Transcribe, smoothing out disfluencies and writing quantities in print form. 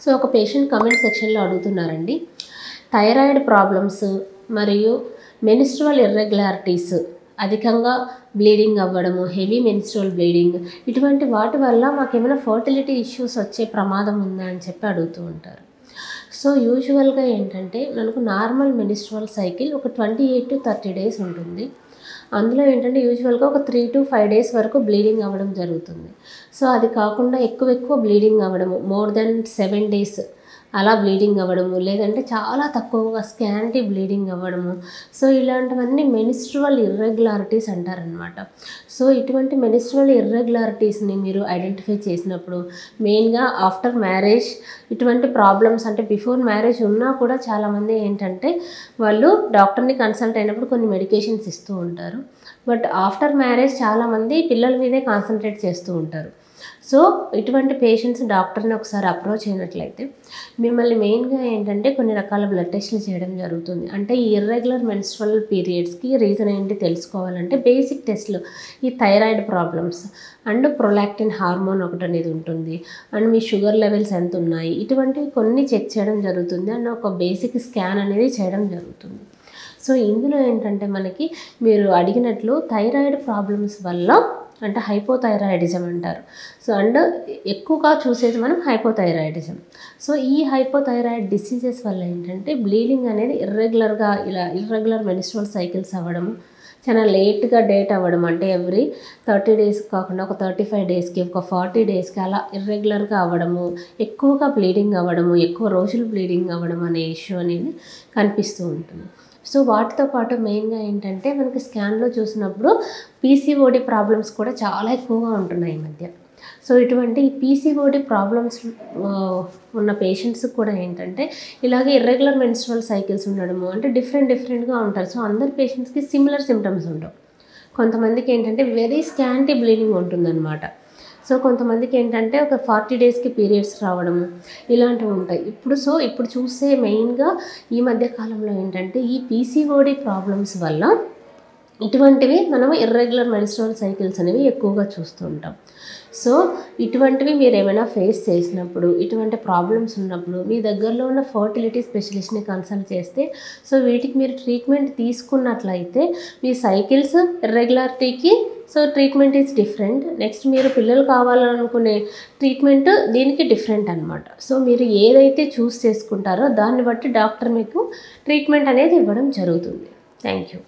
So ఒక patient comment సెక్షన్లో అడుగుతున్నారండి, థైరాయిడ్ ప్రాబ్లమ్స్ మరియు మెన్స్ట్రువల్ ఇర్రెగ్యులారిటీస్, అధికంగా బ్లీడింగ్ అవ్వడము, హెవీ మెన్స్ట్రువల్ బ్లీడింగ్, ఇటువంటి వాటి వల్ల మాకేమైనా ఫర్టిలిటీ ఇష్యూస్ వచ్చే ప్రమాదం ఉందా అని చెప్పి అడుగుతూ ఉంటారు. సో యూజువల్గా ఏంటంటే మనకు నార్మల్ మెన్స్ట్రువల్ సైకిల్ ఒక 28 to 30 డేస్ ఉంటుంది. అందులో ఏంటంటే యూజువల్గా ఒక 3 to 5 డేస్ వరకు బ్లీడింగ్ అవ్వడం జరుగుతుంది. సో అది కాకుండా ఎక్కువ బ్లీడింగ్ అవ్వడము, మోర్ దెన్ 7 డేస్ అలా బ్లీడింగ్ అవ్వడము, లేదంటే చాలా తక్కువగా స్కాంటీ బ్లీడింగ్ అవ్వడము. సో ఇలాంటివన్నీ మెన్స్ట్రువల్ ఇర్రెగ్యులారిటీస్ అంటారనమాట. సో ఇటువంటి మెన్స్ట్రువల్ ఇర్రెగ్యులారిటీస్ని మీరు ఐడెంటిఫై చేసినప్పుడు మెయిన్గా ఆఫ్టర్ మ్యారేజ్ ఇటువంటి ప్రాబ్లమ్స్, అంటే బిఫోర్ మ్యారేజ్ ఉన్నా కూడా చాలామంది ఏంటంటే వాళ్ళు డాక్టర్ని కన్సల్ట్ అయినప్పుడు కొన్ని మెడికేషన్స్ ఇస్తూ ఉంటారు. బట్ ఆఫ్టర్ మ్యారేజ్ చాలామంది పిల్లల మీదే కాన్సన్ట్రేట్ చేస్తూ ఉంటారు. సో ఇటువంటి పేషెంట్స్ డాక్టర్ని ఒకసారి అప్రోచ్ అయినట్లయితే మిమ్మల్ని మెయిన్గా ఏంటంటే కొన్ని రకాల బ్లడ్ టెస్టులు చేయడం జరుగుతుంది. అంటే ఈ ఇర్రెగ్యులర్ మెన్స్ట్రువల్ పీరియడ్స్కి రీజన్ ఏంటి తెలుసుకోవాలంటే బేసిక్ టెస్ట్లు, ఈ thyroid problems and prolactin hormone ఒకటి అనేది ఉంటుంది, అండ్ మీ షుగర్ లెవెల్స్ ఎంత ఉన్నాయి, ఇటువంటివి కొన్ని చెక్ చేయడం జరుగుతుంది. అండ్ ఒక బేసిక్ స్కాన్ అనేది చేయడం జరుగుతుంది. సో ఇందులో ఏంటంటే మనకి మీరు అడిగినట్లు థైరాయిడ్ ప్రాబ్లమ్స్ వల్ల, అంటే హైపోథైరాయిడిజం అంటారు. సో అండ్ ఎక్కువగా చూసేది మనం హైపోథైరాయిడిజం. సో ఈ హైపోథైరాయిడ్ డిసీజెస్ వల్ల ఏంటంటే బ్లీడింగ్ అనేది ఇర్రెగ్యులర్ మెన్స్ట్రువల్ సైకిల్స్ అవ్వడము, చాలా లేట్గా డేట్ అవ్వడం, అంటే ఎవ్రీ 30 డేస్ కాకుండా ఒక 35 డేస్కి, ఒక 40 డేస్కి అలా ఇర్రెగ్యులర్గా అవ్వడము, ఎక్కువగా బ్లీడింగ్ అవ్వడము, ఎక్కువ రోజులు బ్లీడింగ్ అవ్వడం అనే ఇష్యూ అనేది కనిపిస్తూ ఉంటుంది. సో వాటితో పాటు మెయిన్గా ఏంటంటే మనకి స్కాన్లో చూసినప్పుడు పీసీఓడి ప్రాబ్లమ్స్ కూడా చాలా ఎక్కువగా ఉంటున్నాయి ఈ మధ్య. సో ఇటువంటి పీసీఓడి ప్రాబ్లమ్స్ ఉన్న పేషెంట్స్కి కూడా ఏంటంటే ఇలాగే ఇర్రెగ్యులర్ మెన్స్ట్రువల్ సైకిల్స్ ఉండడము, అంటే డిఫరెంట్గా ఉంటారు. సో అందరి పేషెంట్స్కి సిమిలర్ సిమ్టమ్స్ ఉండవు. కొంతమందికి ఏంటంటే వెరీ స్కాంటీ బ్లీడింగ్ ఉంటుందన్నమాట. సో కొంతమందికి ఏంటంటే ఒక 40 డేస్కి పీరియడ్స్ రావడము, ఇలాంటివి ఉంటాయి. ఇప్పుడు చూస్తే మెయిన్గా ఈ మధ్య కాలంలో ఏంటంటే ఈ పీసీఓడి ప్రాబ్లమ్స్ వల్ల ఇటువంటివి మనము ఇర్రెగ్యులర్ మెన్స్ట్రువల్ సైకిల్స్ అనేవి ఎక్కువగా చూస్తూ ఉంటాం. సో ఇటువంటివి మీరు ఏమైనా ఫేస్ చేసినప్పుడు, ఇటువంటి ప్రాబ్లమ్స్ ఉన్నప్పుడు మీ దగ్గరలో ఉన్న ఫర్టిలిటీ స్పెషలిస్ట్ని కన్సల్ట్ చేస్తే, సో వీటికి మీరు ట్రీట్మెంట్ తీసుకున్నట్లయితే మీ సైకిల్స్ ఇర్రెగ్యులారిటీకి so treatment is different. Next మీరు పిల్లలు కావాలనుకునే ట్రీట్మెంట్ దీనికి డిఫరెంట్ అనమాట. సో మీరు ఏదైతే చూస్ చేసుకుంటారో దాన్ని బట్టి డాక్టర్ మీకు ట్రీట్మెంట్ అనేది ఇవ్వడం జరుగుతుంది. Thank you.